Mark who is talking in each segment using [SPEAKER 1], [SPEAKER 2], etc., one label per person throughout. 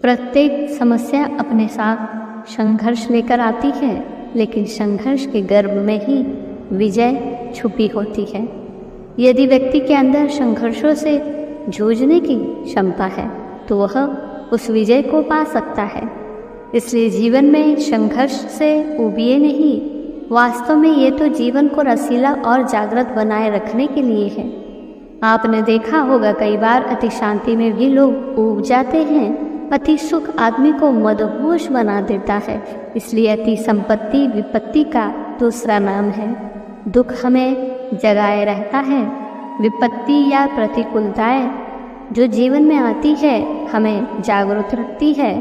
[SPEAKER 1] प्रत्येक समस्या अपने साथ संघर्ष लेकर आती है, लेकिन संघर्ष के गर्भ में ही विजय छुपी होती है। यदि व्यक्ति के अंदर संघर्षों से जूझने की क्षमता है तो वह उस विजय को पा सकता है। इसलिए जीवन में संघर्ष से उबिए नहीं, वास्तव में ये तो जीवन को रसीला और जागृत बनाए रखने के लिए है। आपने देखा होगा कई बार अति शांति में भी लोग ऊब जाते हैं। अति सुख आदमी को मदहोश बना देता है। इसलिए अति संपत्ति विपत्ति का दूसरा नाम है। दुख हमें जगाए रहता है। विपत्ति या प्रतिकूलताएं जो जीवन में आती है हमें जागरूक रखती है,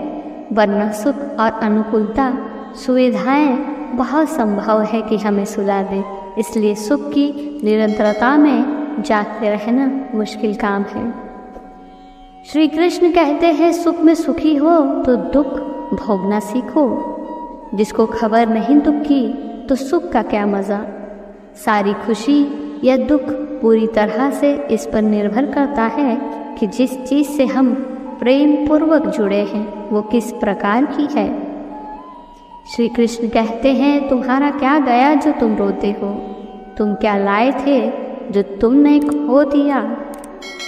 [SPEAKER 1] वरना सुख और अनुकूलता सुविधाएं बहुत संभव है कि हमें सुला दे। इसलिए सुख की निरंतरता में जागते रहना मुश्किल काम है। श्री कृष्ण कहते हैं सुख में सुखी हो तो दुख भोगना सीखो। जिसको खबर नहीं दुख की तो सुख का क्या मज़ा। सारी खुशी या दुख पूरी तरह से इस पर निर्भर करता है कि जिस चीज़ से हम प्रेम पूर्वक जुड़े हैं वो किस प्रकार की है। श्री कृष्ण कहते हैं तुम्हारा क्या गया जो तुम रोते हो, तुम क्या लाए थे जो तुमने खो दिया,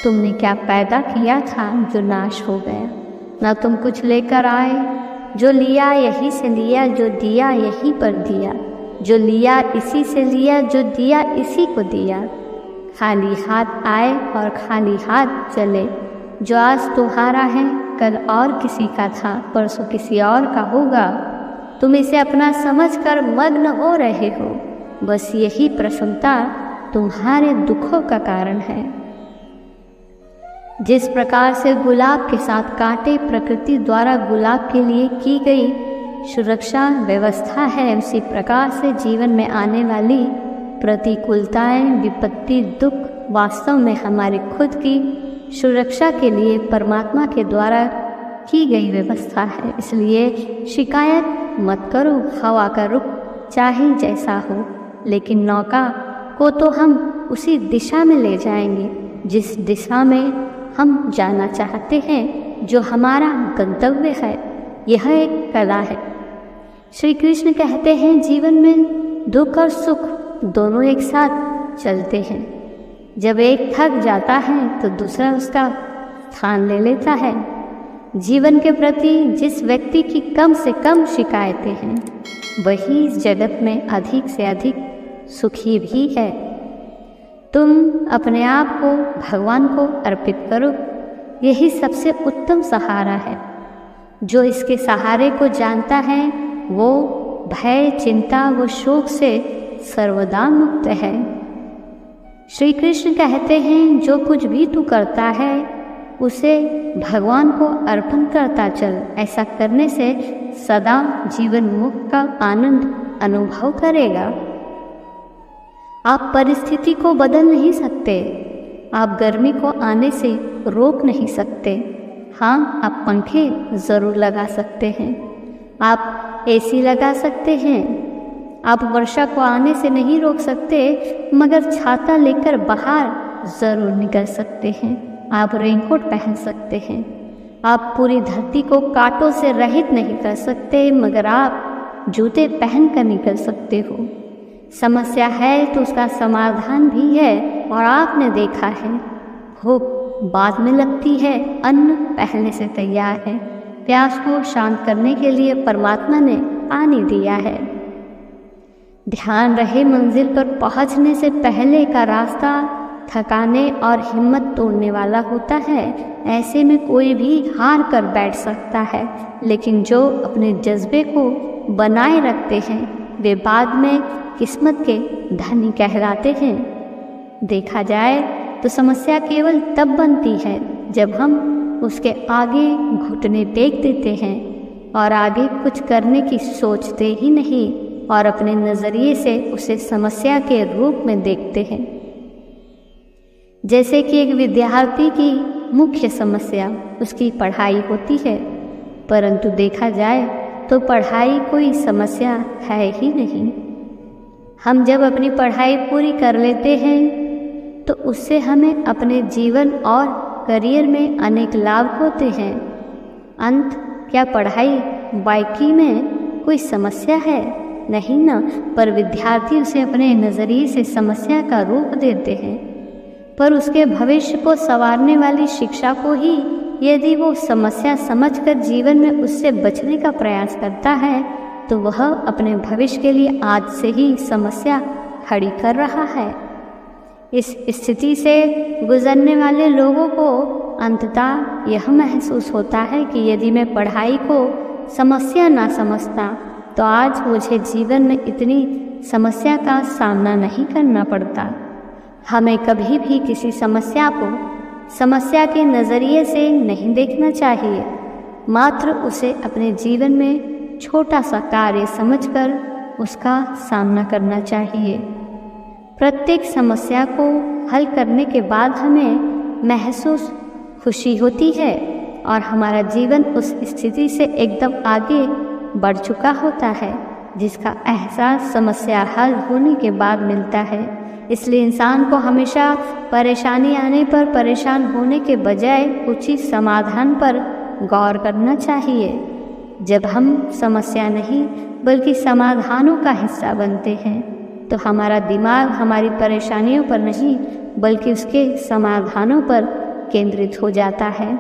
[SPEAKER 1] तुमने क्या पैदा किया था जो नाश हो गया। ना तुम कुछ लेकर आए, जो लिया यहीं से लिया, जो दिया यहीं पर दिया, जो लिया इसी से लिया, जो दिया इसी को दिया। खाली हाथ आए और खाली हाथ चले। जो आज तुम्हारा है कल और किसी का था, परसों किसी और का होगा। तुम इसे अपना समझकर मग्न हो रहे हो। बस यही प्रसन्नता तुम्हारे दुखों का कारण है। जिस प्रकार से गुलाब के साथ कांटे प्रकृति द्वारा गुलाब के लिए की गई सुरक्षा व्यवस्था है, उसी प्रकार से जीवन में आने वाली प्रतिकूलताएं, विपत्ति, दुख वास्तव में हमारी खुद की सुरक्षा के लिए परमात्मा के द्वारा की गई व्यवस्था है। इसलिए शिकायत मत करो। हवा का रुख चाहे जैसा हो, लेकिन नौका को तो हम उसी दिशा में ले जाएंगे जिस दिशा में हम जाना चाहते हैं, जो हमारा गंतव्य है। यह एक कला है। श्री कृष्ण कहते हैं जीवन में दुख और सुख दोनों एक साथ चलते हैं। जब एक थक जाता है तो दूसरा उसका स्थान ले लेता है। जीवन के प्रति जिस व्यक्ति की कम से कम शिकायतें हैं वही इस जगत में अधिक से अधिक सुखी भी है। तुम अपने आप को भगवान को अर्पित करो। यही सबसे उत्तम सहारा है। जो इसके सहारे को जानता है वो भय, चिंता व शोक से सर्वदा मुक्त है। श्री कृष्ण कहते हैं जो कुछ भी तू करता है उसे भगवान को अर्पण करता चल। ऐसा करने से सदा जीवन मुक्त का आनंद अनुभव करेगा। आप परिस्थिति को बदल नहीं सकते। आप गर्मी को आने से रोक नहीं सकते। हाँ, आप पंखे ज़रूर लगा सकते हैं। आप एसी लगा सकते हैं। आप वर्षा को आने से नहीं रोक सकते, मगर छाता लेकर बाहर ज़रूर निकल सकते हैं। आप रेनकोट पहन सकते हैं। आप पूरी धरती को कांटों से रहित नहीं कर सकते, मगर आप जूते पहन कर निकल सकते हो। समस्या है तो उसका समाधान भी है, और आपने देखा है भूख बाद में लगती है, अन्न पहले से तैयार है। प्यास को शांत करने के लिए परमात्मा ने पानी दिया है। ध्यान रहे मंजिल पर पहुंचने से पहले का रास्ता थकाने और हिम्मत तोड़ने वाला होता है। ऐसे में कोई भी हार कर बैठ सकता है, लेकिन जो अपने जज्बे को बनाए रखते हैं वे बाद में किस्मत के धनी कहलाते हैं। देखा जाए तो समस्या केवल तब बनती है जब हम उसके आगे घुटने टेक देते हैं और आगे कुछ करने की सोचते ही नहीं और अपने नज़रिए से उसे समस्या के रूप में देखते हैं। जैसे कि एक विद्यार्थी की मुख्य समस्या उसकी पढ़ाई होती है, परंतु देखा जाए तो पढ़ाई कोई समस्या है ही नहीं। हम जब अपनी पढ़ाई पूरी कर लेते हैं तो उससे हमें अपने जीवन और करियर में अनेक लाभ होते हैं। अंत क्या पढ़ाई बाकी में कोई समस्या है? नहीं ना, पर विद्यार्थी उसे अपने नज़रिए से समस्या का रूप देते हैं। पर उसके भविष्य को संवारने वाली शिक्षा को ही यदि वो समस्या समझकर जीवन में उससे बचने का प्रयास करता है तो वह अपने भविष्य के लिए आज से ही समस्या खड़ी कर रहा है। इस स्थिति से गुजरने वाले लोगों को अंततः यह महसूस होता है कि यदि मैं पढ़ाई को समस्या ना समझता तो आज मुझे जीवन में इतनी समस्या का सामना नहीं करना पड़ता। हमें कभी भी किसी समस्या को समस्या के नज़रिए से नहीं देखना चाहिए, मात्र उसे अपने जीवन में छोटा सा कार्य समझकर उसका सामना करना चाहिए। प्रत्येक समस्या को हल करने के बाद हमें महसूस खुशी होती है और हमारा जीवन उस स्थिति से एकदम आगे बढ़ चुका होता है, जिसका एहसास समस्या हल होने के बाद मिलता है। इसलिए इंसान को हमेशा परेशानी आने पर परेशान होने के बजाय उचित समाधान पर गौर करना चाहिए। जब हम समस्या नहीं बल्कि समाधानों का हिस्सा बनते हैं तो हमारा दिमाग हमारी परेशानियों पर नहीं बल्कि उसके समाधानों पर केंद्रित हो जाता है।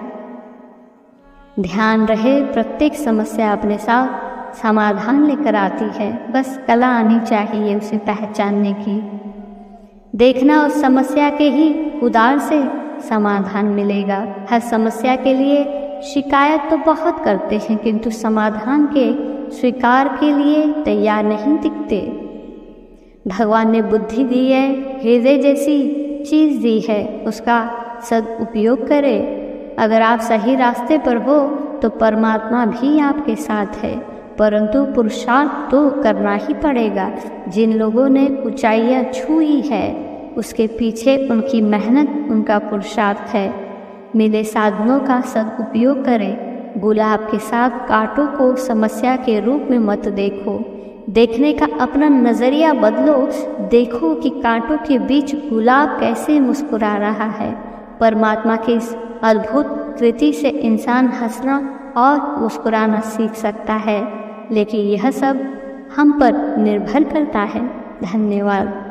[SPEAKER 1] ध्यान रहे, प्रत्येक समस्या अपने साथ समाधान लेकर आती है, बस कला आनी चाहिए उसे पहचानने की। देखना उस समस्या के ही उदार से समाधान मिलेगा। हर समस्या के लिए शिकायत तो बहुत करते हैं किंतु समाधान के स्वीकार के लिए तैयार नहीं दिखते। भगवान ने बुद्धि दी है, हृदय जैसी चीज़ दी है, उसका सदुपयोग करें। अगर आप सही रास्ते पर हो तो परमात्मा भी आपके साथ है, परंतु पुरुषार्थ तो करना ही पड़ेगा। जिन लोगों ने ऊंचाइयां छुई है उसके पीछे उनकी मेहनत, उनका पुरुषार्थ है। मिले साधनों का सदुपयोग करें। गुलाब के साथ कांटों को समस्या के रूप में मत देखो। देखने का अपना नज़रिया बदलो। देखो कि कांटों के बीच गुलाब कैसे मुस्कुरा रहा है। परमात्मा की इस अद्भुत कृति से इंसान हंसना और मुस्कुराना सीख सकता है, लेकिन यह सब हम पर निर्भर करता है। धन्यवाद।